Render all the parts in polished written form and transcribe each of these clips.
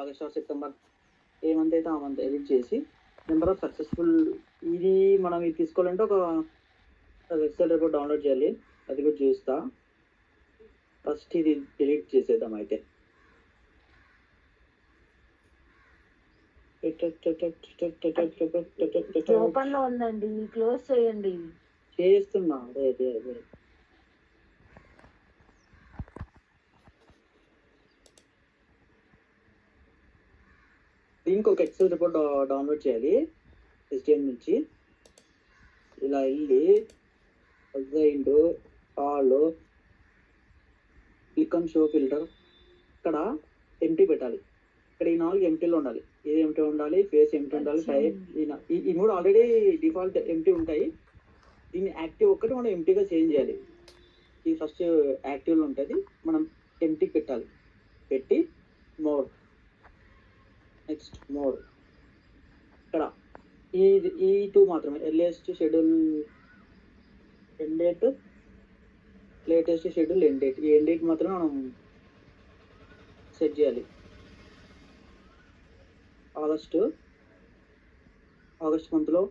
August or September A month అయితే ఆ month edit చేసి నెంబర్ ఆఫ్ సక్సెస్ఫుల్ ఇది మనం ఇది తీసుకోవాలంటే ఒక ఎక్సెల్ రిపోర్ట్ డౌన్లోడ్ చేయాలి. అది కూడా చూస్తా. ఫస్ట్ ఇది డిలీట్ చేసేద్దాం అయితే. ఓపెన్ లో ఉందండి, క్లోజ్ చేయండి. చేస్తున్నా అదే. దీనికి ఒక ఎక్సెల్ రిపోర్ట్ డౌన్లోడ్ చేయాలి HTML నుంచి. ఇలా వెళ్ళి assigned all click on show filter. ఇక్కడ ఎంటీ పెట్టాలి. ఇక్కడ ఈ 4 ఎంటీలో ఉండాలి. ఇది ఎంటీ ఉండాలి, ఫేస్ ఎంటీ ఉండాలి, టైప్ ఈ 3 ఆల్రెడీ డిఫాల్ట్ ఎంటీ ఉంటాయి. దీన్ని యాక్టివ్ ఒక్కటి మనం ఎంటీగా చేంజ్ చేయాలి. ఇది ఫస్ట్ యాక్టివ్లో ఉంటుంది, మనం ఎంటీ పెట్టాలి. పెట్టి మోర్, నెక్స్ట్ మోర్. ఇక్కడ ఈ 2 మాత్రమే, earliest schedule end date, latest schedule end date. ఈ ఎండ్ డేట్ మాత్రమే మనం సెట్ చేయాలి. ఆగస్ట్ మంత్లో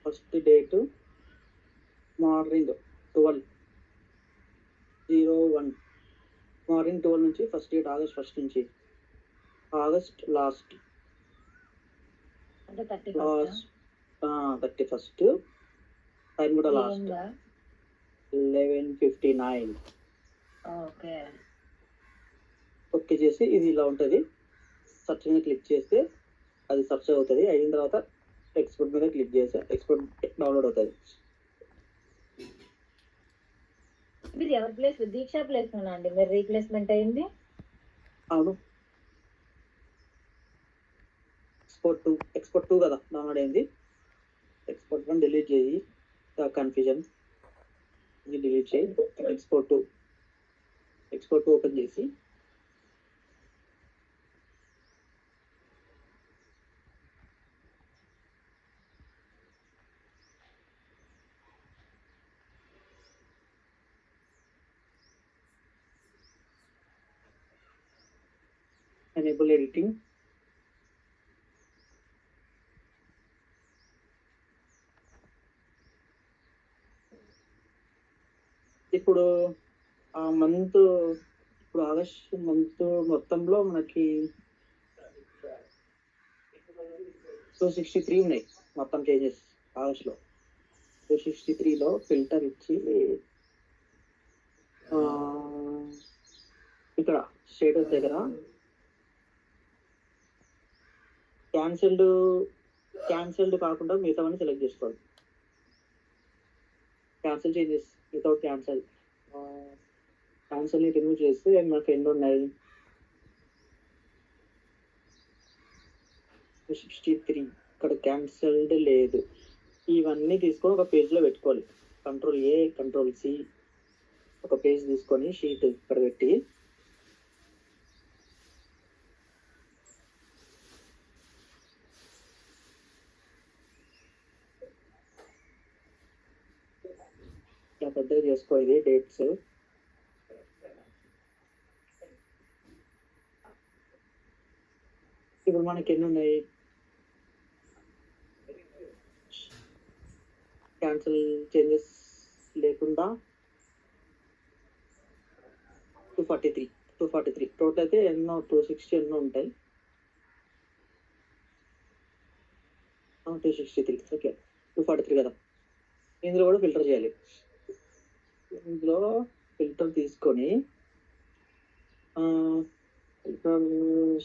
ఫస్ట్ డేట్ మార్నింగ్ 12:01 మార్నింగ్ 12 నుంచి ఫస్ట్ డేట్ ఆగస్ట్ 1 నుంచి ఆగస్ట్ లాస్ట్ 31st. టైం కూడా లాస్ట్ 11:59. ఓకే చేసి ఇది ఇలా ఉంటుంది. సర్చ్ మీద క్లిక్ చేస్తే అది సర్చ్ అవుతుంది. అయిన తర్వాత ఎక్స్పోర్ట్ మీద క్లిక్ చేస్తే ఎక్స్పోర్ట్ డౌన్లోడ్ అవుతుంది. మీరు ఎవరి ప్లేస్ దీక్ష ప్లేస్ అండి మీరు రీప్లేస్మెంట్ అయింది? అవును, ఎక్స్పోర్ట్ 2 కదా డౌన్లోడ్ అయింది. ఎక్స్పోర్ట్ 1 డిలీట్ చేయి, కన్ఫ్యూజన్. ఇది డిలీట్ చేయి. ఎక్స్పోర్ట్ 2 ఓపెన్ చేసి ఎనేబుల్ ఎడిటింగ్. ఇప్పుడు ఆ మంత్, ఇప్పుడు ఆగస్ట్ మంత్ మొత్తంలో మనకి 263 ఉన్నాయి మొత్తం చేంజెస్ ఆగస్ట్లో. 263లో ఫిల్టర్ ఇచ్చి ఇక్కడ స్టేటస్ దగ్గర క్యాన్సిల్డ్ కాకుండా మిగతావన్నీ సెలెక్ట్ చేసుకోవాలి. క్యాన్సిల్ చేంజెస్ వితౌట్ క్యాన్సిల్ని రిమూవ్ చేస్తే మనకి ఎన్ని ఉన్నాయి? 263. ఇక్కడ క్యాన్సిల్డ్ లేదు. ఇవన్నీ తీసుకొని ఒక పేజ్లో పెట్టుకోవాలి. Ctrl+A Ctrl+C ఒక పేజ్ తీసుకొని షీట్ ఇక్కడ పెట్టి పెద్దగా చేసుకో. ఇది డేట్స్. ఇప్పుడు మనకి ఎన్ని ఉన్నాయి? క్యాన్సిల్ చేంజెస్ లేకుండా 243 టోటల్ అయితే ఎన్నో 260 ఎన్నో ఉంటాయి. 263. ఓకే, 243 కదా. ఇందులో కూడా ఫిల్టర్ చేయాలి. ఇందులో ఫిల్టర్ తీసుకొని ఫిల్టర్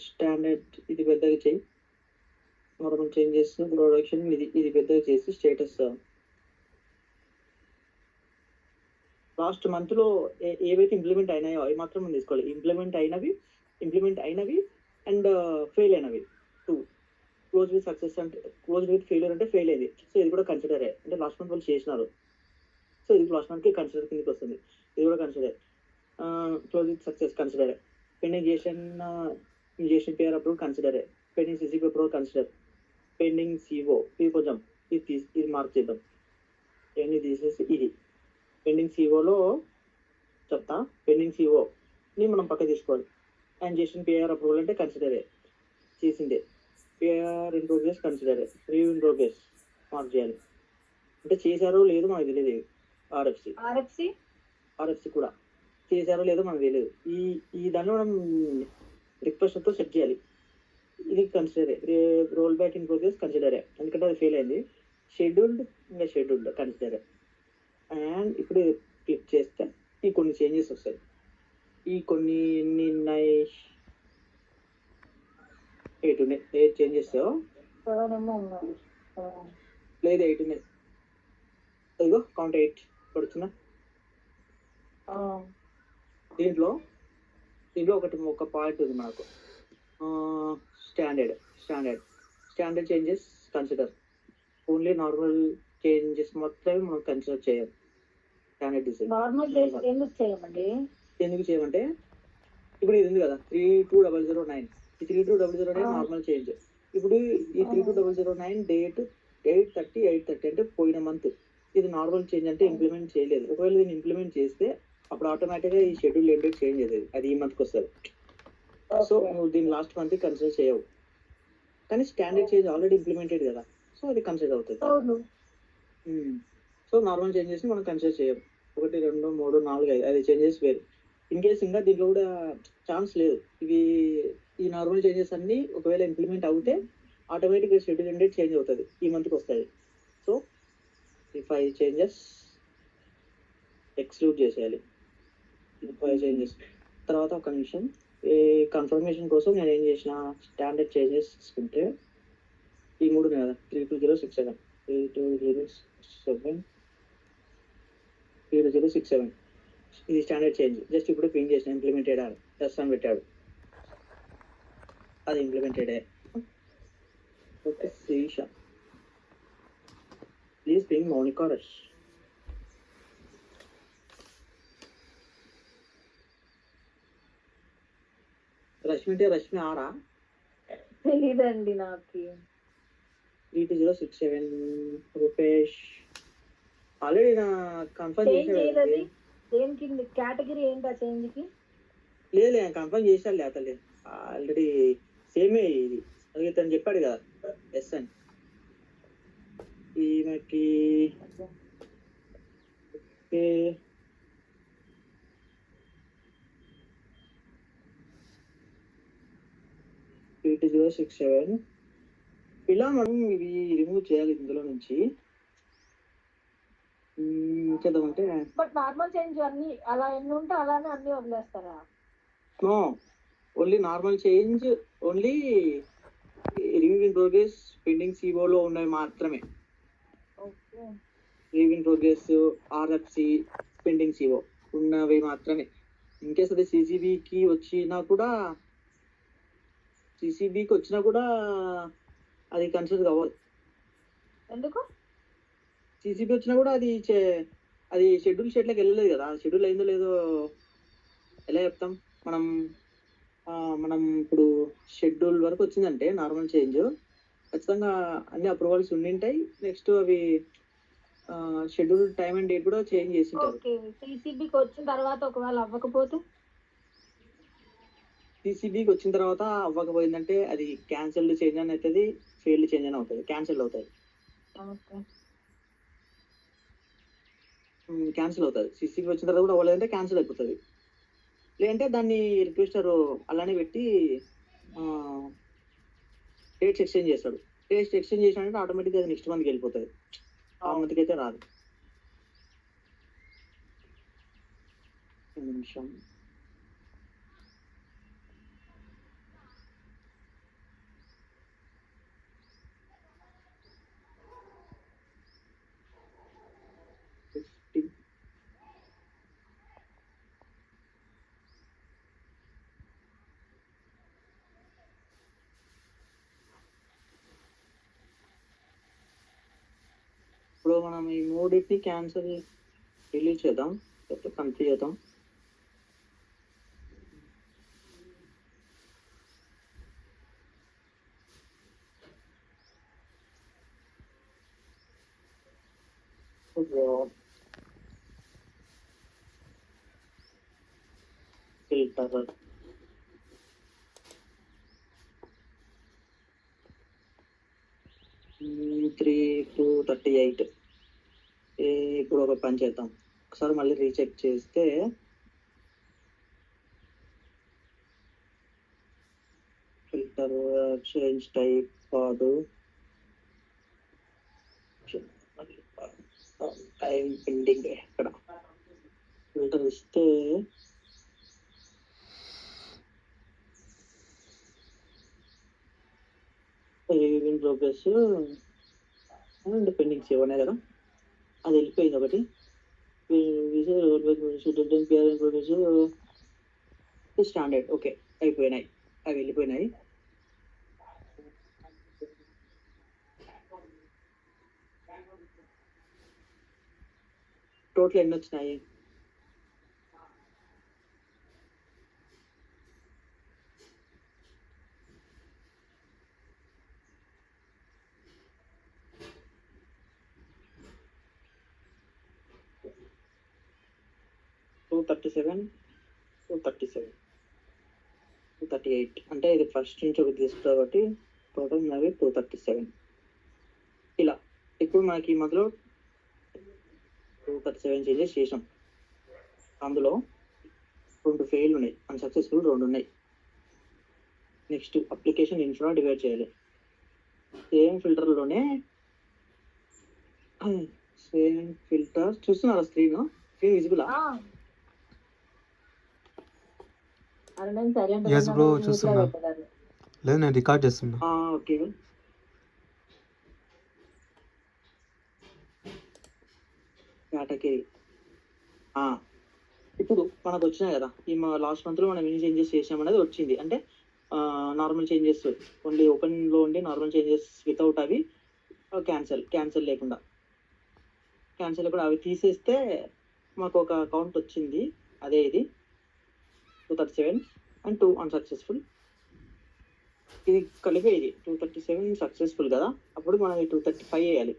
స్టాండర్డ్ ఇది పెద్దగా చేయి. నార్మల్ చేంజెస్, ప్రొడక్షన్ ఇది పెద్దగా చేసి స్టేటస్ లాస్ట్ మంత్లో ఏవైతే ఇంప్లిమెంట్ అయినాయో అవి మాత్రం మనం తీసుకోవాలి. ఇంప్లిమెంట్ అయినవి అండ్ ఫెయిల్ అయినవి 2. క్లోజ్ విత్ సక్సెస్ అంటే క్లోజ్ విత్ ఫెయిల్యూర్ అంటే ఫెయిల్ అయింది. సో ఇది కూడా కన్సిడరే. అంటే లాస్ట్ మంత్ వాళ్ళు చేసినారు, సో ఇది లాస్ట్ మంత్కి కన్సిడర్ కిందకి వస్తుంది. ఇది కూడా కన్సిడర్. క్లోజ్ విత్ సక్సెస్ కన్సిడరే. పెండింగ్ ఇంజెక్షన్ పేర్ అప్రూవ్ కన్సిడరే. Pending CCP approve consider. Pending CO ఇది కొంచెం ఇది మార్క్ చేద్దాం. ఇవన్నీ తీసేసి ఇది పెండింగ్ సిఓలో పెండింగ్ సిఓని మనం పక్క తీసుకోవాలి. ఇంజెక్షన్ పేర్ అప్రూవల్ అంటే కన్సిడరే. చేసిందే. Or in progress consider, leave in progress mark చేయాలి. అంటే చేశారో లేదో మనకు తెలియదు. ఆర్ఎఫ్సి ఆర్ఎఫ్సి కూడా చేశారో లేదో మనకు తెలియదు. ఈ దాన్ని మనం రిక్వెస్ట్తో సెట్ చేయాలి. ఇది consider, role back in progress consider, ఎందుకంటే అది ఫెయిల్ అయింది. షెడ్యూల్డ్, ఇంకా షెడ్యూల్డ్ కన్సిడర్. అండ్ ఇప్పుడు క్లిక్ చేస్తే ఈ కొన్ని చేంజెస్ వస్తాయి. ఈ కొన్ని ఎన్ని ఉన్నాయి, 8 ఉన్నాయి. 8 చేంజెస్ లేదు, 8 ఉన్నాయి. ఇదిగో కౌంట్ 8 పడుతున్నా. దీంట్లో ఒక పాయింట్ ఉంది మనకు, standard changes consider. Only normal changes మాత్రమే మనం కన్సిడర్ చేయాలి. స్టాండర్డ్ డిజైన్ ఎందుకు చేయమంటే ఇప్పుడు ఇది ఉంది కదా 32009, ఈ 32009 నార్మల్ చేంజ్. ఇప్పుడు ఈ 32009 డేట్ 8/30 అంటే పోయిన మంత్. ఇది నార్మల్ చేంజ్ అంటే ఇంప్లిమెంట్ చేయలేదు. ఒకవేళ దీన్ని ఇంప్లిమెంట్ చేస్తే అప్పుడు ఆటోమేటిక్గా ఈ షెడ్యూల్ ఎండ్ డేట్ చేంజ్ అవుతుంది. అది ఈ మంత్కి వస్తుంది. సో నువ్వు దీన్ని లాస్ట్ మంత్ కన్సిడర్ చేయవు. కానీ స్టాండర్డ్ చేంజ్ ఆల్రెడీ ఇంప్లిమెంటెడ్ కదా, సో అది కన్సిడర్ అవుతుంది. సో నార్మల్ చేంజెస్ మనం కన్సిడర్ చేయము. 1, 2, 3, 4, 5 చేంజెస్ వేరు. ఇన్ కేస్ ఇంకా దీంట్లో కూడా ఛాన్స్ లేదు. ఇవి ఈ నార్మల్ చేంజెస్ అన్ని ఒకవేళ ఇంప్లిమెంట్ అవుతే ఆటోమేటిక్గా షెడ్యూల్ ఎండ్ డేట్ చేంజ్ అవుతుంది, ఈ మంత్కి వస్తుంది. సో ఈ 5 చేంజెస్ ఎక్స్క్లూడ్ చేసేయాలి. 5 చేంజెస్ తర్వాత ఒక నిమిషం, ఈ కన్ఫర్మేషన్ కోసం నేను ఏం చేసిన, స్టాండర్డ్ చేంజెస్ తీసుకుంటే ఈ 3 కదా 32067 3067 ఇది స్టాండర్డ్ చేంజ్. జస్ట్ ఇప్పుడు ప్రింట్ చేసిన ఇంప్లిమెంటెడ్ అని ఎస్ అని పెట్టాడు, అది ఇంప్లిమెంటెడ్. ఓకే శీష ప్లీజ్ పింగ్ మౌనికా రష్. రష్మి అంటే రష్మి ఆరా తెలీదండి నాకు. 3067 రూపేష్ ఆల్రెడీ నా కన్ఫర్మ్ చేశాడు. దేనికి కేటగిరీ ఏంటి ఆ చేంజ్ కి? లేదు కన్ఫర్మ్ చేశాడు అతలే ఆల్రెడీ సేమే ఇది. అది తను చెప్పాడు కదా ఎస్ అని. ఈమెకి ఓకే 3067 ఇలా మనం ఇవి రిమూవ్ చేయాలి ఇందులో నుంచి. చేద్దామంటే బట్ నార్మల్ చేంజ్ అన్ని అలా ఎన్ని ఉంటే అలానే అన్ని వదిలేస్తారా? No, only normal change, only review in progress pending సిఓలో ఉన్నవి మాత్రమే. Review in progress RFC pending CO ఉన్నవి మాత్రమే. ఇన్ కేస్ అది సిసిబికి వచ్చినా కూడా అది కన్సిడర్ అవ్వదు. ఎందుకు? సిసిబి వచ్చినా కూడా అది షెడ్యూల్ షెడ్లోకి వెళ్ళలేదు కదా. షెడ్యూల్ అయిందో లేదో ఎలా చెప్తాం మనం ఇప్పుడు షెడ్యూల్ వరకు వచ్చిందంటే నార్మల్ చేంజ్ ఖచ్చితంగా అన్ని అప్రూవల్స్ ఉండింటాయి. నెక్స్ట్ అవి షెడ్యూల్ టైం అండ్ డేట్ కూడా చేంజ్ చేసింటారు. సిసిబికి వచ్చిన తర్వాత ఒకవేళ అవ్వకపోతే, సిసిబికి వచ్చిన తర్వాత అవ్వకపోయిందంటే అది క్యాన్సిల్డ్ చేంజ్ అని అవుతుంది, ఫెయిల్డ్ చేంజ్ అని అవుతుంది, క్యాన్సిల్ అవుతుంది. క్యాన్సిల్ అవుతుంది. సిసిబి వచ్చిన తర్వాత కూడా అవ్వలేదంటే క్యాన్సిల్ అయిపోతుంది. లేదంటే దాన్ని రిక్వెస్టర్ అలానే పెట్టి డేట్స్ ఎక్స్చేంజ్ చేస్తాడు. డేట్స్ ఎక్స్చేంజ్ చేసినట్టు ఆటోమేటిక్గా అది నెక్స్ట్ మంత్కి వెళ్ళిపోతుంది, ఆ మంత్కి అయితే రాదు. నిమిషం ఇప్పుడు మనం ఈ మూడింటిని క్యాన్సిల్ డిలీట్ చేద్దాం, కన్ఫ్యూజ్ చేద్దాం. Filter 3 to 38. ఇప్పుడు ఒక పని చేద్దాం, ఒకసారి మళ్ళీ రీచెక్ చేస్తే ఫిల్టర్ చేంజ్ టైప్ కాదు, టైం పెండింగ్. ఇక్కడ ఫిల్టర్ ఇస్తే రివ్యూయింగ్ ప్రోగ్రెస్ అండ్ పెండింగ్స్ ఇవన్నీ కదా, అది వెళ్ళిపోయింది ఒకటి. స్టాండర్డ్ ఓకే అయిపోయినాయి, అవి వెళ్ళిపోయినాయి. టోటల్ ఎన్ని వచ్చినాయి? టూ 38. అంటే ఇది ఫస్ట్ నుంచి ఒకటి తీసుకుంది కాబట్టి టోటల్ మనకి 237. ఇలా ఇప్పుడు మనకి ఈ మధ్యలో 237 చేంజెస్ చేసాం. అందులో 2 ఫెయిల్ ఉన్నాయి, అన్సక్సెస్ఫుల్ 2 ఉన్నాయి. నెక్స్ట్ అప్లికేషన్ ఇన్ఫ్రా డివైడ్ చేయాలి. సేమ్ ఫిల్టర్లోనే సేమ్ ఫిల్టర్ చూస్తున్నారా? Screen visible? Yes bro, చూస్తున్నా. లేదు, నేను రికార్డ్ చేస్తున్నా. ఓకే. కేటగిరీ ఇప్పుడు మనకు వచ్చినాయి కదా, ఈ లాస్ట్ మంత్ లో మనం ఎన్ని చేంజెస్ చేసామనేది వచ్చింది. అంటే నార్మల్ చేంజెస్ ఓన్లీ ఓపెన్ లో ఉండి నార్మల్ చేంజెస్ వితౌట్ అవి క్యాన్సల్ లేకుండా అవి తీసేస్తే మాకు ఒక కౌంట్ వచ్చింది. అదే ఇది 237 అండ్ 2 అన్సక్సెస్ఫుల్. ఇది కలిపి ఇది 237 సక్సెస్ఫుల్ కదా, అప్పుడు మనం 235 వేయాలి.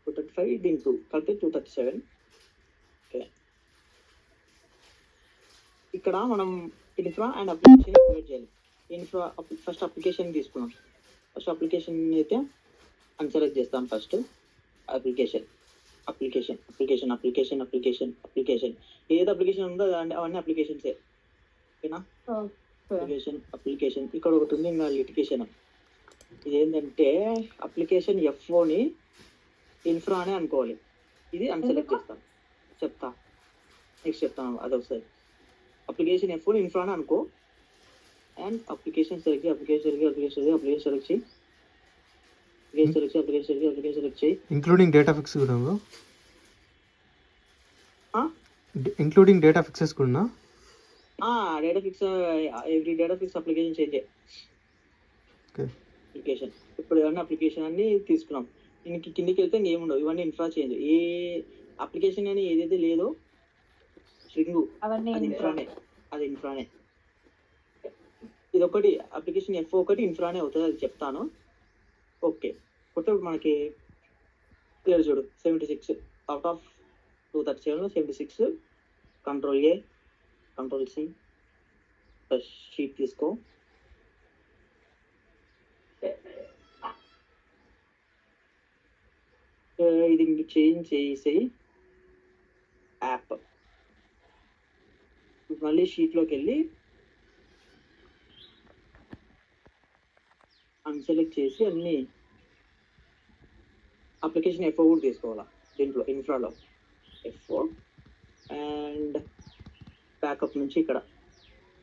235 దీని 2 కలిపి 237. ఓకే, ఇక్కడ మనం ఇన్ఫ్రా అండ్ అప్లికేషన్ క్రియేట్ చేయాలి. ఇన్ఫ్రా ఫస్ట్ అప్లికేషన్ తీసుకున్నాం. ఫస్ట్ అప్లికేషన్ అయితే అన్సెలెక్ట్ చేస్తాం. ఫస్ట్ అప్లికేషన్ ఏది అప్లికేషన్ ఉందో అవన్నీ అప్లికేషన్సే. ఓకేనా? అప్లికేషన్ ఇక్కడ ఒకటి ఉంది, ఇంకా లిటికేషన్. ఇదేంటంటే అప్లికేషన్ ఎఫ్ఓని ఇన్ఫ్రా అనే అనుకోవాలి. ఇది అన్సెలెక్ట్ చేస్తాం. నెక్స్ట్ చెప్తాను అది ఒకసారి. అప్లికేషన్ ఎఫ్ఓని ఇన్ఫ్రా అని అనుకో, అండ్ అప్లికేషన్ సెలెక్ట్ చేయి. ఇంక్లూడింగ్ డేటా ఫిక్స్ కూడా బ్రో, ఇంక్లూడింగ్ డేటా ఫిక్సెస్ కూడా. Data fix every data fix application change. Application ఇప్పుడు ఏమన్నా అప్లికేషన్ అన్ని తీసుకున్నాం. దీనికి కిందికి వెళ్తే ఇంకేముండవు, ఇవన్నీ ఇన్ఫ్రా చేంజ్. ఏ అప్లికేషన్ అని ఏదైతే లేదో స్ట్రింగ్ అది ఇన్ఫ్రానే. ఇది ఒకటి అప్లికేషన్ ఎఫ్ ఒకటి ఇన్ఫ్రానే అవుతుంది, అది చెప్తాను. ఓకే, కొత్త మనకి క్లియర్ చూడు. 76 out of 237 76. Control A, control C, sheet తీసుకో. ఇది చేంజ్ చేసేయి యాప్. మళ్ళీ షీట్లోకి వెళ్ళి అన్సెలెక్ట్ చేసి అన్ని అప్లికేషన్ ఎఫ్ఓ కూడా తీసుకోవాలా. దీంట్లో ఇన్ఫ్రాలో ఎఫ్ఓ అండ్ బ్యాకప్ నుంచి ఇక్కడ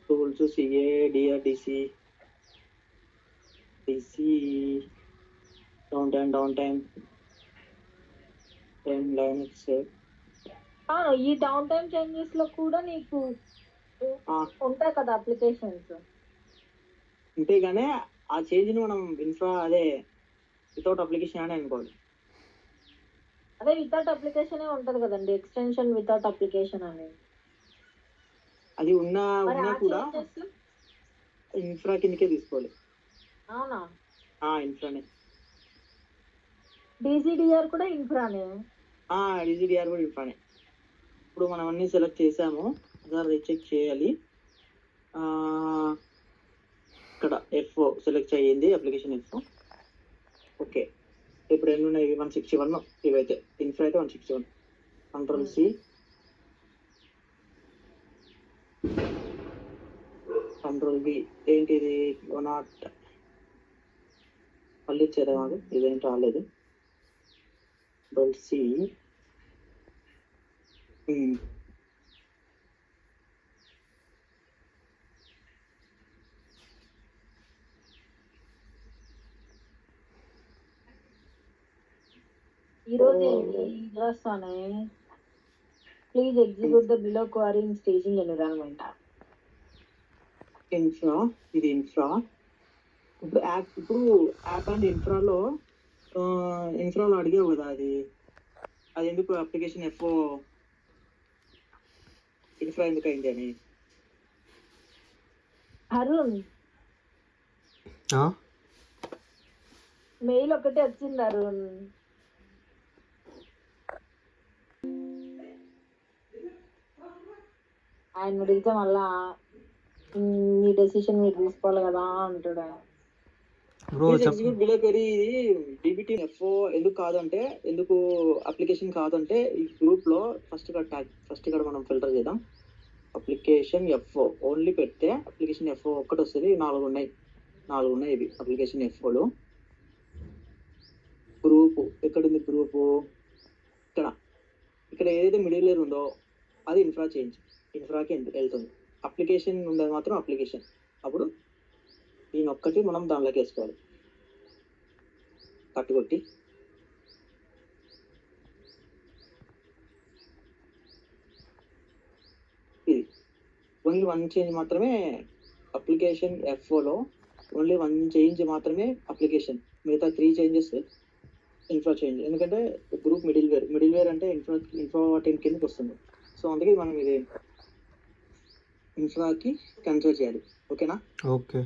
tools CA DRDC down time Linux. ఈ డౌన్ టైం చేంజెస్ లో కూడా నీకు ఉంటాయి కదా అప్లికేషన్స్. ఉంటే కానీ ఆ చేంజ్ ని మనం ఇన్ఫ్రా అదే వితౌట్ అప్లికేషన్ అని అనుకోవాలి. అదే వితౌట్ అప్లికేషన్ ఉంటది కదండి, ఎక్స్టెన్షన్ వితౌట్ అప్లికేషన్ అనేది. అది ఉన్నా కూడా ఇన్ఫ్రా కిందకే తీసుకోవాలి. అవునా? ఇన్ఫ్రానే. డీజీడీఆర్ కూడా ఇన్ఫ్రానే. డీజీడీఆర్ కూడా ఇన్ఫ్రానే. ఇప్పుడు మనం అన్ని సెలెక్ట్ చేసాము, రీచెక్ చేయాలి. ఇక్కడ ఎఫ్ఓ సెలెక్ట్ అయ్యింది, అప్లికేషన్ ఎఫ్ఓ. ఓకే, ఇప్పుడు ఎన్ని ఉన్నాయి? 161 ఇవైతే. ఇన్ఫ్రా అయితే 161. Control C, control B. ఏంటిది? 100. మళ్ళీ ఇచ్చేదా మాకు? ఇదేం రాలేదు. Control C. ఈ రోజు ఏంటి రాస్తానే? Please execute the below query in staging environment. Infra, ఇది ఇన్ఫ్రా. ఇప్పుడు యాప్ అండ్ ఇన్ఫ్రాలో అడిగావు కదా, అది ఎందుకు అప్లికేషన్ ఎఫ్ఓ ఇన్ఫ్రా ఎందుకు అయింది అని. అరుణ్ మెయిల్ ఒకటే వచ్చింది అరుణ్. ఆయన అడిగితే మళ్ళా మీ డెసిషన్ మీరు తీసుకోవాలి కదా అంటాడు. బిలో క్వరీ డిబిటీ ఎఫ్ఓ ఎందుకు కాదంటే, ఎందుకు అప్లికేషన్ కాదంటే, ఈ గ్రూప్ లో ఫస్ట్ ఇక్కడ మనం ఫిల్టర్ చేద్దాం. అప్లికేషన్ ఎఫ్ఓ ఓన్లీ పెడితే అప్లికేషన్ ఎఫ్ఓ ఒక్కటి వస్తుంది. 4 ఉన్నాయి ఇవి అప్లికేషన్ ఎఫ్ఓలు. గ్రూప్ ఎక్కడుంది? గ్రూపు ఇక్కడ ఏదైతే మిడిల్ లేయర్ ఉందో అది ఇన్ఫ్రాకి వెళ్తుంది. అప్లికేషన్ ఉండేది మాత్రం అప్లికేషన్. అప్పుడు దీని ఒక్కటి మనం దానిలోకి వేసుకోవాలి. కట్టుకొట్టి ఇది ఓన్లీ 1 చేంజ్ మాత్రమే అప్లికేషన్ ఎఫ్ఓలో. ఓన్లీ 1 చేంజ్ మాత్రమే అప్లికేషన్. మిగతా 3 చేంజెస్ ఇన్ఫ్రా చేంజ్. ఎందుకంటే గ్రూప్ మిడిల్ వేర్ అంటే ఇన్ఫ్రా టీమ్ కిందకి వస్తుంది. సో అందుకే మనం ఇది ఇన్ఫ్రాకి కన్సిడర్ చేయాలి. ఓకేనా? ఓకే.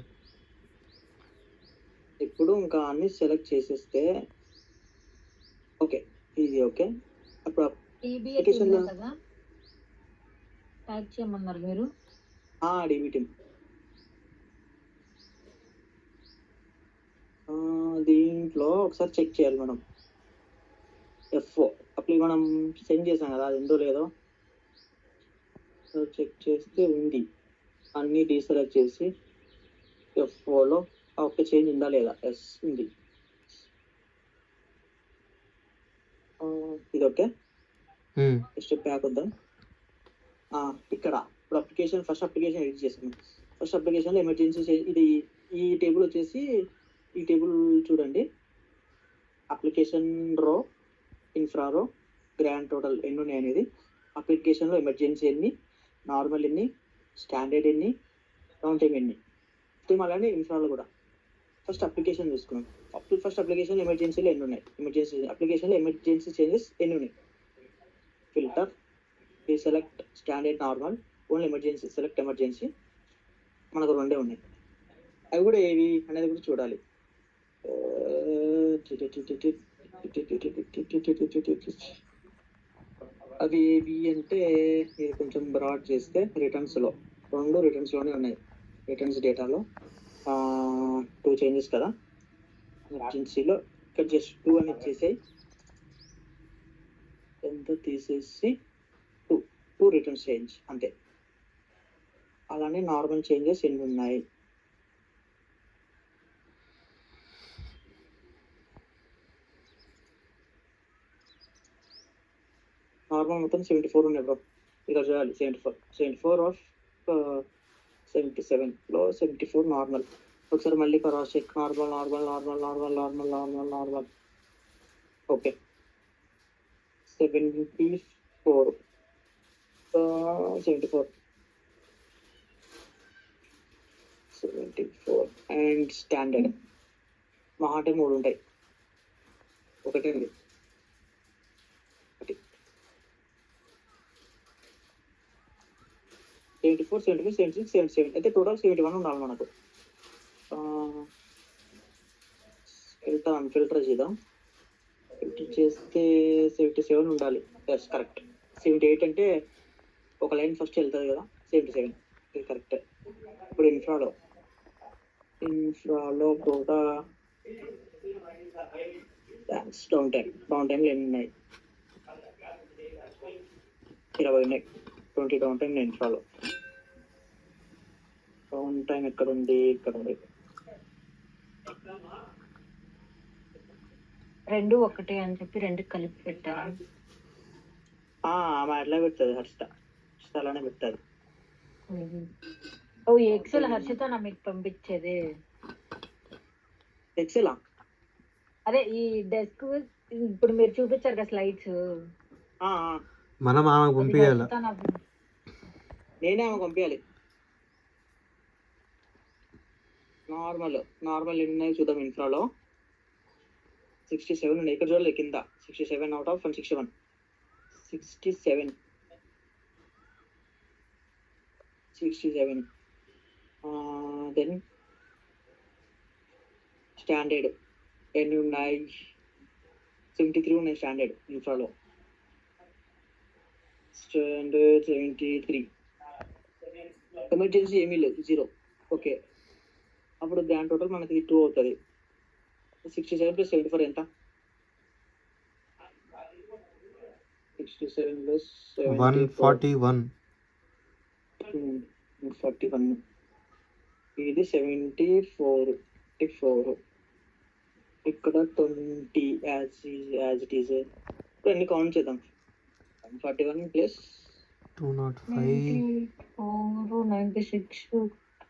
ఇప్పుడు ఇంకా అన్ని సెలెక్ట్ చేసేస్తే ఓకే, ఇది ఓకే. అప్పుడు అప్లికేషన్ కదా ట్యాగ్ చేయమన్నారు మీరు. డిబి టీమ్ దీంట్లో ఒకసారి చెక్ చేయాలి మనం. ఎఫ్ఓ మనం సెండ్ చేసాం కదా, అది ఉందో లేదో చెక్ చేస్తే ఉంది. అన్ని డీసెలెక్ట్ చేసి ఎఫ్ఓలో ఒక చేంజ్ ఉందా లేదా? ఎస్ ఉంది. ఇది ఓకే. స్టెప్ బ్యాక్ వద్దాం. ఇక్కడ ఇప్పుడు ఫస్ట్ అప్లికేషన్ ఎడిట్ చేసాము. ఫస్ట్ అప్లికేషన్లో ఎమర్జెన్సీ ఇది ఈ టేబుల్ వచ్చేసి, ఈ టేబుల్ చూడండి. అప్లికేషన్ రో, ఇన్ఫ్రా రో, గ్రాండ్ టోటల్ ఎన్ని ఉన్నాయి అనేది. అప్లికేషన్లో ఎమర్జెన్సీ ఎన్ని, నార్మల్ ఎన్ని, స్టాండర్డ్ ఎన్ని, డౌన్ టైం ఎన్ని. సేమ్ అలానే ఇన్ఫ్రాలో కూడా ఫస్ట్ అప్లికేషన్ చూసుకున్నాం. ఫస్ట్ అప్లికేషన్ ఎమర్జెన్సీలో ఎన్ని ఉన్నాయి, అప్లికేషన్లో ఎమర్జెన్సీ చేంజెస్ ఎన్ని ఉన్నాయి. Filter, select, standard, normal, only emergency, select emergency. మనకు 2 ఉన్నాయి. అవి కూడా ఏవి అనేది కూడా చూడాలి. అవి ఏవి అంటే ఇది కొంచెం బ్రాడ్ చేస్తే రిటర్న్స్లో 2 రిటర్న్స్లోనే ఉన్నాయి. రిటర్న్స్ డేటాలో 2 చేంజెస్ కదా. ఎమర్జెన్సీలో ఇక్కడ జస్ట్ 2 అని ఇచ్చేసాయి. ఎంత తీసేసి 2 రిటర్న్స్ చేంజ్ అంతే. అలానే నార్మల్ చేంజెస్ ఎన్ని ఉన్నాయి. నార్మల్ మొత్తం 74 ఉన్నాయి బ్రో. ఇక్కడ చూడాలి 74 ఆఫ్ 77లో 74 నార్మల్. ఒకసారి మళ్ళీ cross check. Normal. Okay. 74 and standard మా అంటే 3 ఉంటాయి. ఒకటే ఉంది. 74, 75, 76, 77 అయితే టోటల్ 71 ఉండాలి మనకు. ఫిల్టర్ చేద్దాం. ఫిల్టర్ చేస్తే 77 ఉండాలి. Yes correct. 78 అంటే ఒక లైన్ ఫస్ట్ వెళ్తుంది కదా. 77 ఇది కరెక్ట్. ఇప్పుడు ఇన్ఫ్రాలో కూడా డౌన్ టైంలో ఎన్ని ఉన్నాయి? 20 ఉన్నాయి. 20 డౌన్ టైం నేను ఫాలో. డౌన్ టైం ఎక్కడ ఉంది? ఇక్కడ ఉంది. 2 ఒకటే అని చెప్పి 2 కలిపి పెట్టాను. ఆమె అట్లా పెడుతుంది, హర్షిత అలానే పెడుతుంది. ఓ ఎక్సెల్ హర్షిత నా మీకు పంపించేది. ఎక్సెలా? అదే ఈ డెస్క్ ఇప్పుడు మీరు చూపించారు కదా స్లైడ్స్, మనం ఆమె పంపించాలి. నేనే ఆమె పంపించాలి. నార్మల్ ఎన్ని ఉన్నాయి చూద్దాం. ఇన్ఫ్రాలో 67 ఉన్నాయి. ఇక్కడ చూడలేదు కింద 67 అవుట్ ఆఫ్ 161. 67 దెన్ స్టాండర్డ్ ఎన్ని ఉన్నాయి? 73 ఉన్నాయి స్టాండర్డ్ ఇన్ఫ్రాలో. స్టాండర్డ్ 73. ఎమర్జెన్సీ ఏమీ లేదు, 0. ఓకే, అప్పుడు గ్రాండ్ టోటల్ మనకి 2 అవుతుంది. 67 + 74 ఎంత? 67 + 141. 41. ఇది 74. ఇక్కడ 20 యాజ్ ఇట్ ఈజ్. ఇప్పుడు అన్ని కౌంట్ చేద్దాం. 141 + 205. 96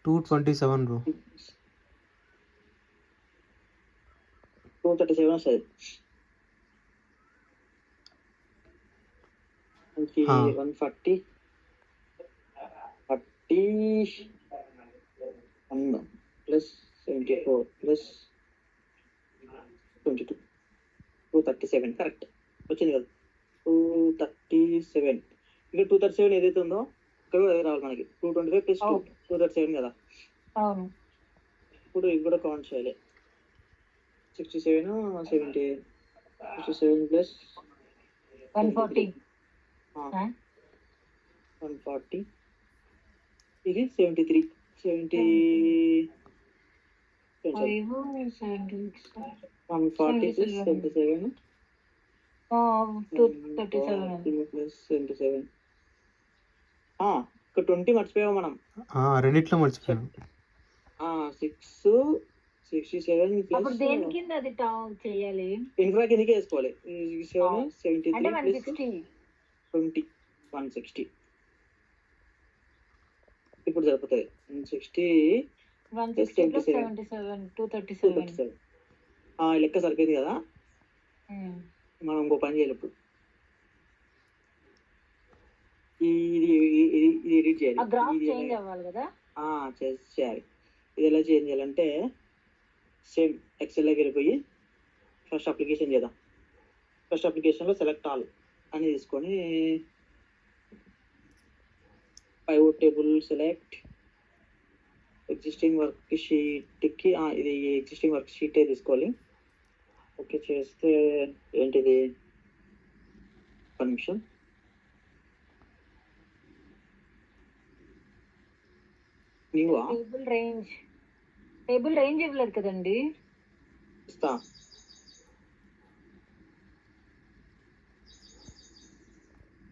227 bro. 237 వస్తుంది. 140 + 74 + 22. 237 కరెక్ట్ వచ్చింది కదా. 237. ఇక్కడ 237 ఏదైతే ఉందో ఇక్కడ కూడా అదే రావాలి మనకి. 225 + 237 కదా. అవును. ఇప్పుడు ఇది కూడా కౌంట్ చేయాలి. 67 70 67 + 140. 140. ఇది 73. 140 + 77. 237 77. ఇక్కడ 20 మర్చిపోయాము మనం. రెండిట్లో మర్చిపోయాను. 67 అప్పుడు దేని కింద అది చేయాలి? ఇన్ఫ్రా కిందకి వేసుకోవాలి. 73 అంటే + 20 160. ఇప్పుడు సరిపోతుంది. 160 + 77 237. లెక్క సరిపోయింది కదా. మనం ఇంకో పని చేయాలి. ఇప్పుడు ఇది ఎడిట్ చేయాలి. చేంజ్ అవ్వాలి కదా. చేయాలి. ఇది ఎలా చేంజ్ చేయాలంటే సేమ్ ఎక్సెల్లోకి వెళ్ళిపోయి ఫస్ట్ అప్లికేషన్ చేద్దాం. ఫస్ట్ అప్లికేషన్లో సెలెక్ట్ ఆల్ అని తీసుకొని pivot table select existing work షీట్కి ఇది ఎగ్జిస్టింగ్ వర్క్ షీటే తీసుకోవాలి. ఓకే చేస్తే ఏంటిది? ఒక నిమిషం. టేబుల్ రేంజ్ ఇవ్వలేదు కదండి. ఇస్తా.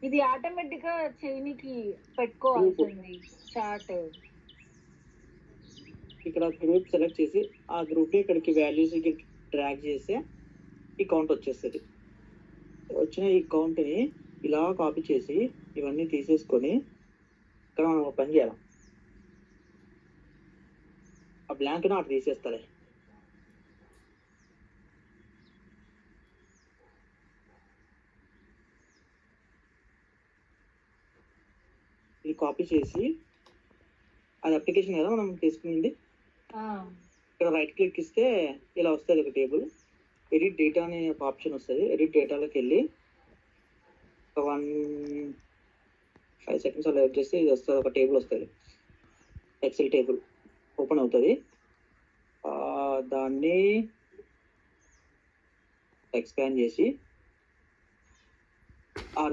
ఇది ఆటోమేటిక్ గా చేయనికి పెట్టుకోవాల్సింది చార్ట్. ఇక్కడ గ్రూప్ సెలెక్ట్ చేసి ఆ గ్రూప్ ఇక్కడికి వాల్యూస్ డ్రాగ్ చేస్తే ఈ కౌంట్ వచ్చేస్తుంది. వచ్చిన ఈ కౌంట్ని ఇలా కాపీ చేసి ఇవన్నీ తీసేసుకొని ఇక్కడ మనం పని చేయాలి. ఆ బ్లాంక్ అటు తీసేస్తాలే. ఇది కాపీ చేసి అది అప్లికేషన్ కదా మనం తీసుకునింది. ఇక్కడ రైట్ క్లిక్ ఇస్తే ఇలా వస్తుంది ఒక టేబుల్. ఎడిట్ డేటా అనే ఒక ఆప్షన్ వస్తుంది. ఎడిట్ డేటాలోకి వెళ్ళి ఒక 5 సెకండ్స్ అలా వెయిట్ చేస్తే ఇది వస్తుంది. ఒక టేబుల్ వస్తుంది. ఎక్సెల్ టేబుల్ ఓపెన్ అవుతుంది. దాన్ని ఎక్స్పాండ్ చేసి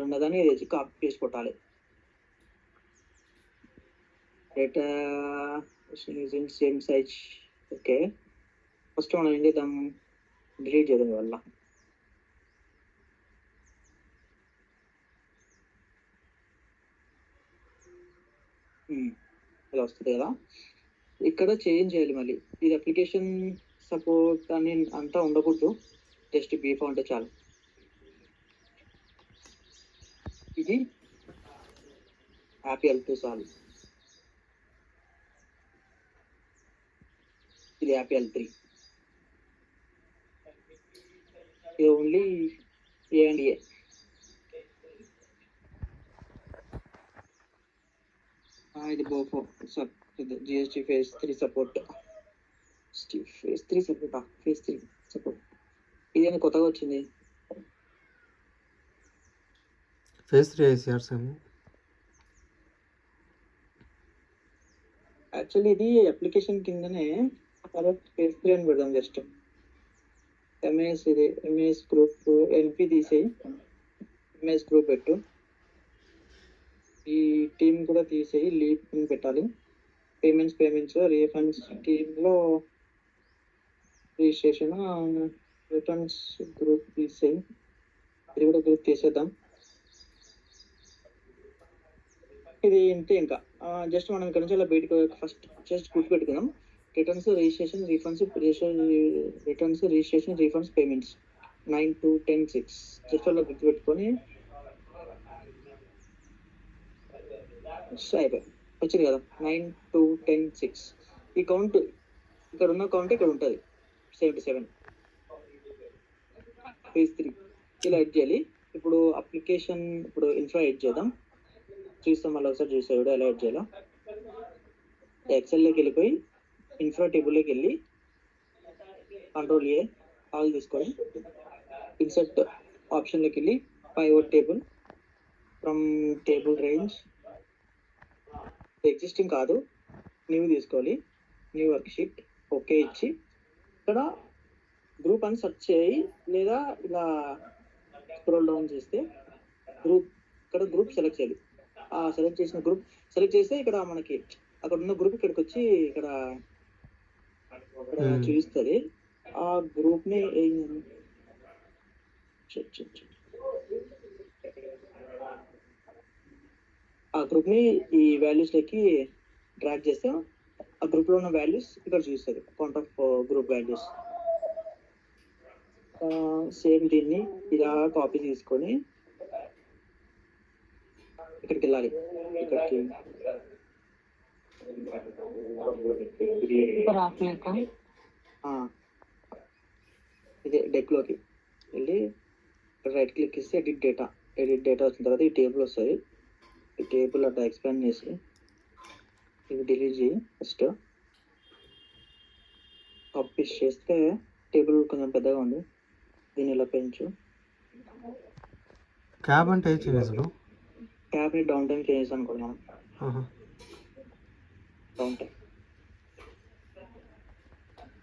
ఉన్నదాన్ని ఇది కాపీ చేసి కొట్టాలి. Data same size. Okay, first మనం ఏం చేద్దాం? డిలీట్ చేద్దాం వల్ల ఇలా వస్తుంది కదా. ఇక్కడ చేంజ్ చేయాలి మళ్ళీ. ఇది అప్లికేషన్ సపోర్ట్ అని అంతా ఉండకూడదు, జస్ట్ బీఫా ఉంటే చాలు. ఇది హ్యాపీ ఎల్2 చాలు. ఇది హ్యాపీ ఎల్3. ఇది ఓన్లీ ఏ అండ్ ఏ. ఇది బోఫో GST phase 3 support. Phase 3 support, phase 3 support. ఇదేనా కొత్తగా వచ్చింది? Phase 3 ICR same. యాక్చువల్లీ ఇది అప్లికేషన్ కిందనే ఫేజ్ 3 అని పెడదాం. జస్ట్ ఎంఎస్, ఇది ఎంఎస్ గ్రూప్ ఎల్పి తీసేయి, ఎంఎస్ గ్రూప్ పెట్టు. ఈ టీమ్ కూడా తీసేయి, లీడ్ పెట్టాలి. పేమెంట్స్ రీఫండ్స్ టీంలో రిజిస్ట్రేషన్ రిటర్న్స్ గ్రూప్ తీసేయి. ఇది కూడా గ్రూప్ తీసేద్దాం. ఇది ఇంతే. ఇంకా జస్ట్ మనం ఇక్కడ నుంచి అలా బయటకు ఫస్ట్ జస్ట్ గుర్తుపెట్టుకుందాం. Returns registration refunds, returns registration refunds payments 9 to 10 6 just అలా గుర్తుపెట్టుకొని అయిపోయి వచ్చింది కదా 9 to 10 6. ఈ కౌంట్ ఇక్కడ ఉన్న కౌంట్ ఇక్కడ ఉంటుంది 77. ఫేజ్ 3 ఇలా ఎడ్ చేయాలి. ఇప్పుడు అప్లికేషన్, ఇప్పుడు ఇన్ఫ్రా ఎడ్ చేద్దాం. చూస్తాం మళ్ళీ ఒకసారి చూసాడు ఎలా ఎడ్ చేయాలో. ఎక్సెల్లోకి వెళ్ళిపోయి ఇన్ఫ్రా టేబుల్లోకి వెళ్ళి కంట్రోల్ ఏ ఆల్ తీసుకొని ఇన్సర్ట్ ఆప్షన్లోకి వెళ్ళి pivot table from table range existing కాదు న్యూ తీసుకోవాలి. న్యూ వర్క్ షీట్ ఓకే ఇచ్చి ఇక్కడ గ్రూప్ అని సెర్చ్ చేయి, లేదా ఇలా స్క్రోల్ డౌన్ చేస్తే గ్రూప్, ఇక్కడ గ్రూప్ సెలెక్ట్ చేయాలి. ఆ సెలెక్ట్ చేసిన గ్రూప్ సెలెక్ట్ చేస్తే ఇక్కడ మనకి అక్కడ ఉన్న గ్రూప్ ఇక్కడికి వచ్చి ఇక్కడ చూపిస్తుంది. ఆ గ్రూప్ ని ఈ వాల్యూస్ లకి డ్రాగ్ చేస్తే ఆ గ్రూప్ లో ఉన్న వాల్యూస్ ఇక్కడ చూపిస్తుంది. Count of group values. Same దీన్ని ఇలా కాపీ తీసుకొని ఇక్కడికి వెళ్ళాలి. ఇక్కడికి ఇదే డెక్ లోకి వెళ్ళి రైట్ క్లిక్ ఇస్తే ఎడిట్ డేటా వచ్చిన తర్వాత ఈ టేబుల్ వస్తుంది. ఈ టేబుల్ అట్లా ఎక్స్పాండ్ చేసి ఇవి డిలీట్ చేయి. ఫస్ట్ కాపీ చేస్తే టేబుల్ కొంచెం పెద్దగా ఉంది, దీన్ని ఇలా పెంచు. క్యాబ్ అంటే చేంజెస్ బ్రో? క్యాబ్ ని డౌన్ టైం చేంజెస్ అనుకున్నాం. డౌన్ టైం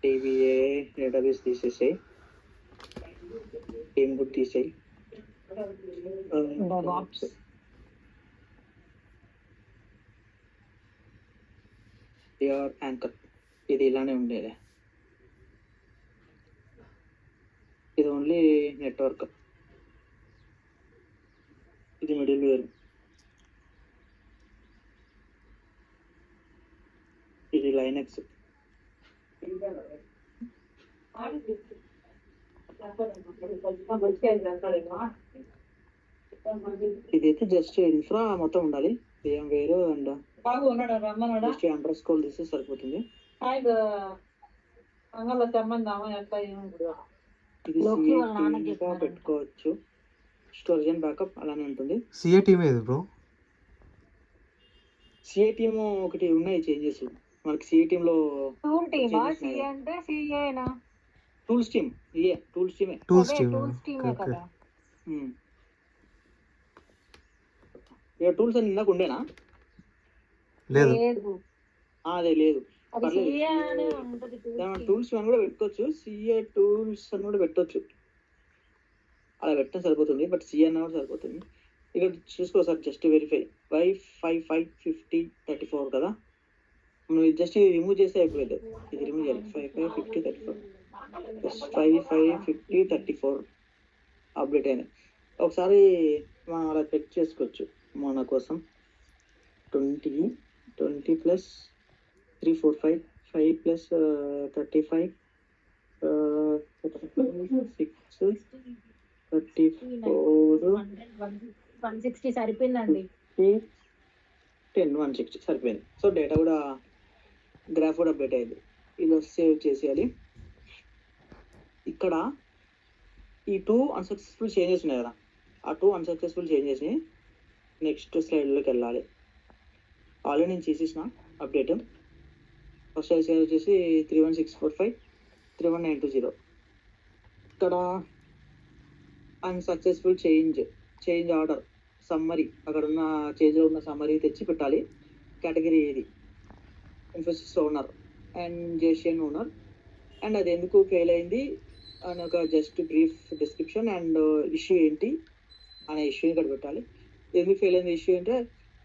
టీవీఏ డేటాబేస్ తీసేసాయి, టీమ్ కూడా తీసేయి. యాంకర్ ఇది ఇలానే ఉండేది. ఇది ఓన్లీ నెట్వర్క్. ఇది మిడిల్ వేర్. ఇది లైనక్స్. ఇదైతే జస్ట్ ఇన్ఫ్రా మొత్తం ఉండాలి. ఏం వేరు అండ్ జస్ట్ అండర్ స్కోల్ తీస్తే సరిపోతుంది. ఇది పెట్టుకోవచ్చు. స్టోరేజ్ అండ్ బ్యాకప్ అలానే ఉంటుంది. సిఏ టీమ్ ఏది బ్రో? సిఏ టీమ్ ఒకటి ఉన్నాయి చేంజెస్ మనకి. సిఏ టీమ్ లో టూల్ టీమా? సిఏ అంటే సిఏనా? Tools team. ఏ టూల్స్ టీమే. టూల్స్ టీమ్ కదా. ఇక టూల్స్ అని ఇందాక ఉండేనా? లేదు. అదే లేదు. టూల్స్ అని కూడా పెట్టుకోవచ్చు. సిఏ టూల్స్ అని కూడా పెట్టవచ్చు. అలా పెట్టడం సరిపోతుంది, బట్ సిఏ అన్న కూడా సరిపోతుంది. ఇక్కడ చూసుకో సార్, జస్ట్ వెరిఫై. 555034 కదా. మనం జస్ట్ ఇది రిమూవ్ చేస్తే అయిపోయింది. ఇది రిమూవ్ చేయాలి. 555034 555034 అప్డేట్ అయినాయి. ఒకసారి మనం అలా చెక్ చేసుకోవచ్చు మన కోసం. 20 20 plus 3 4 5 5 plus 35 6 34 160 సరిపోయిందండి. 10 160 సరిపోయింది. సో డేటా కూడా గ్రాఫ్ కూడా అప్డేట్ అయింది. ఇలా సేవ్ చేసేయాలి. ఇక్కడ ఈ 2 అన్సక్సెస్ఫుల్ చేంజెస్ ఉన్నాయి కదా, ఆ 2 అన్సక్సెస్ఫుల్ చేంజెస్ని నెక్స్ట్ స్లైడ్లోకి వెళ్ళాలి. ఆల్రెడీ నేను చేసేసిన అప్డేట్. ఫస్ట్ సేవ్ వచ్చేసి 31645 31920. ఇక్కడ అన్సక్సెస్ఫుల్ చేంజ్ ఆర్డర్ సమ్మరీ, అక్కడ ఉన్న చేంజ్లో ఉన్న సమ్మరీ తెచ్చి పెట్టాలి. కేటగిరీ ఏది, ఇన్ఫోసిస్ ఓనర్ అండ్ జేషియన్ ఓనర్, అండ్ అది ఎందుకు ఫెయిల్ అయింది అని ఒక just brief description and issue ఏంటి అనే ఇష్యూని ఇక్కడ పెట్టాలి. ఎందుకు ఫెయిల్ అయింది ఇష్యూ అంటే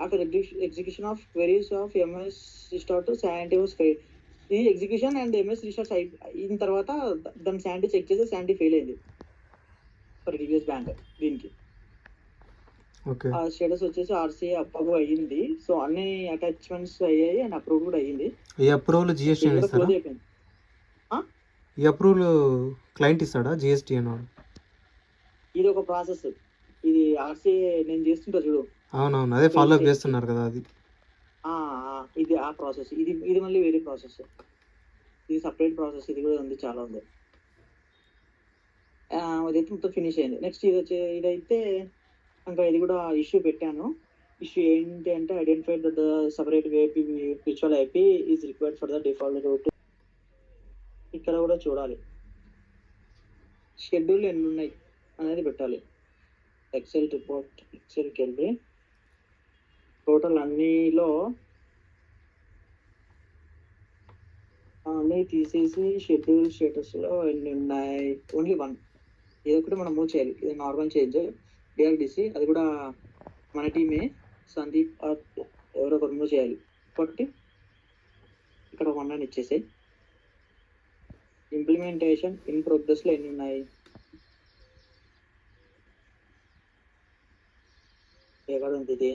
after execution of queries of MS restart Santy was fail. ఇది ఎగ్జిక్యూషన్ అండ్ ఎంఎస్ రిస్టార్ట్ అయిన తర్వాత దాని శాంటీ చెక్ చేస్తే శాంటీ ఫెయిల్ అయింది ఫర్ రివ్యూస్ బ్యాంక్. దీనికి ఆ స్టేటస్ వచ్చేసి ఆర్సీఏ అప్రూవ్ అయ్యింది. సో అన్ని అటాచ్మెంట్స్ అయ్యాయి అండ్ అప్రూవ్ కూడా అయ్యింది. ఈ అప్రూవల్ జిఎస్టీ ఇస్తారా? ఈ అప్రూవల్ క్లయింట్ ఇస్తాడా జిఎస్టీ అన్నాడు? ఇది ఒక ప్రాసెస్. ఇది ఆర్సీఏ నేను చేస్తుంటా చూడు. అవునవును, అదే ఫాలో అప్ చేస్తున్నారు కదా అది. ఇది ఆ ప్రాసెస్. ఇది మళ్ళీ వేరే ప్రాసెస్. ఇది సపరేట్ ప్రాసెస్. ఇది కూడా ఉంది, చాలా ఉంది. అదైతే మొత్తం ఫినిష్ అయింది. నెక్స్ట్ ఇదైతే ఇంకా ఇది కూడా ఇష్యూ పెట్టాను. ఇష్యూ ఏంటి అంటే identified the separate VIP virtual IP is required for the default route. ఇక్కడ కూడా చూడాలి షెడ్యూల్ ఎన్ని ఉన్నాయి అనేది పెట్టాలి. ఎక్సెల్ రిపోర్ట్, ఎక్సెల్కి వెళ్ళి టోటల్ అన్నిలో అన్నీ తీసేసి షెడ్యూల్ స్టేటస్లో ఎన్ని ఉన్నాయి, ఓన్లీ 1. ఇది ఒకటి మనం మూవ్ చేయాలి. ఇది నార్మల్ చేంజ్ డిఆర్డిసి, అది కూడా మన టీమే సందీప్ ఎవరో ఒకరు మూవ్ చేయాలి. కాబట్టి ఇక్కడ 1 అని ఇచ్చేసాయి. ఇంప్లిమెంటేషన్ ఇన్ ప్రోగ్రెస్లో ఎన్ని ఉన్నాయి, ఎక్కడ ఉంది ఇది?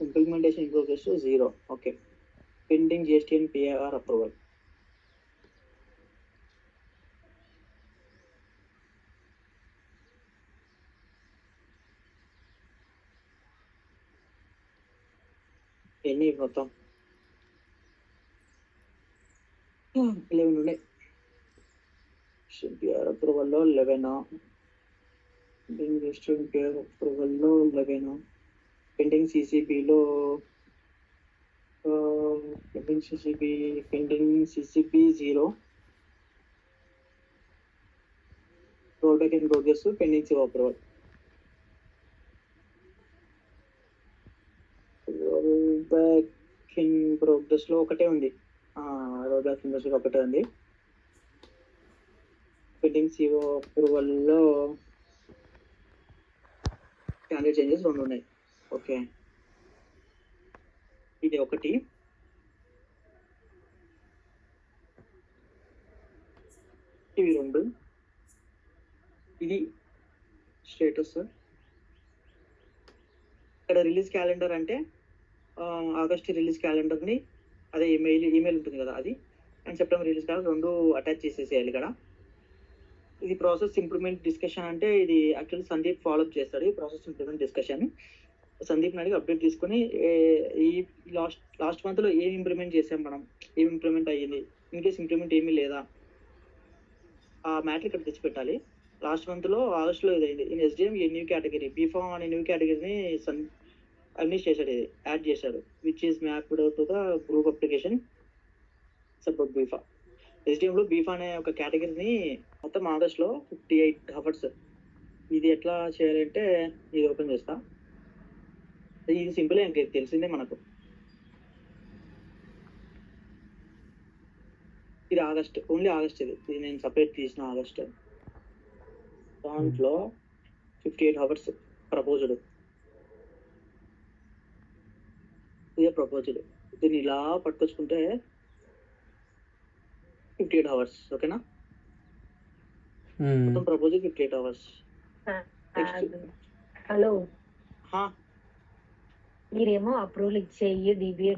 Implementation in progress 0. Okay. Pending GST and PR approval. ఎన్ని మొత్తం 11 ఉన్నాయి. పిఆర్ అప్రూవల్లో 11, పెండింగ్ జిఎస్టీ అండ్ పిఆర్ అప్రూవల్లో 11, పెండింగ్ సిసిబిలో pending CCB 0, roll back in progress, pending CO approval. Roll back in progress లో ఒకటే ఉంది. రోల్ బ్యాక్ ఇన్ ప్రోగ్రెస్ ఒకటే ఉంది. పెండింగ్ సిఓ అప్రూవల్ లో స్టాండర్డ్ చేంజెస్ 2 ఉన్నాయి. ఓకే, ఇది ఒకటి. ఇవి 2. ఇది స్టేటస్. ఇక్కడ రిలీజ్ క్యాలెండర్ అంటే ఆగస్ట్ రిలీజ్ క్యాలెండర్ని, అదే ఈమెయిల్ ఉంటుంది కదా అది, and September release calendar 2 attach చేసేసేయాలి ఇక్కడ. ఇది ప్రాసెస్ ఇంప్రూవ్మెంట్ డిస్కషన్ అంటే ఇది యాక్చువల్లీ సందీప్ ఫాలోఅప్ చేస్తాడు. ఈ ప్రాసెస్ ఇంప్రూవ్మెంట్ డిస్కషన్ సందీప్ అడిగి అప్డేట్ తీసుకుని ఈ లాస్ట్ మంత్లో ఏం ఇంప్లిమెంట్ చేసాం మనం, ఏం ఇంప్లిమెంట్ అయ్యింది, ఇన్ కేస్ ఇంప్లిమెంట్ ఏమీ లేదా ఆ మ్యాటర్ ఇక్కడ తెచ్చిపెట్టాలి. లాస్ట్ మంత్లో ఆగస్ట్లో ఇదైంది. In SDM A new category బీఫామ్ అనే న్యూ కేటగిరీని అడ్మిట్ చేశాడు, ఇది యాడ్ చేశాడు, which is mapped to the group application support బీఫా. ఎస్డిఎంలో బీఫా అనే ఒక కేటగిరీని మొత్తం ఆగస్ట్లో 58 అవర్స్. ఇది ఎట్లా చేయాలంటే ఇది ఓపెన్ చేస్తా. ఇది సింపుల్, ఇంక తెలిసిందే మనకు. ఇది ఆగస్ట్, ఓన్లీ ఆగస్ట్. ఇది నేను సపరేట్ తీసిన ఆగస్ట్. దాంట్లో 58 అవర్స్ ప్రపోజ్డ్. ఇదే ప్రపోజ్డ్. దీన్ని ఇలా పట్టుకొచ్చుకుంటే 58 అవర్స్. ఓకేనా? మొత్తం ప్రపోజ్ 58 అవర్స్. హలో, మీరేమో అప్రూవల్ ఇచ్చేయి, DBA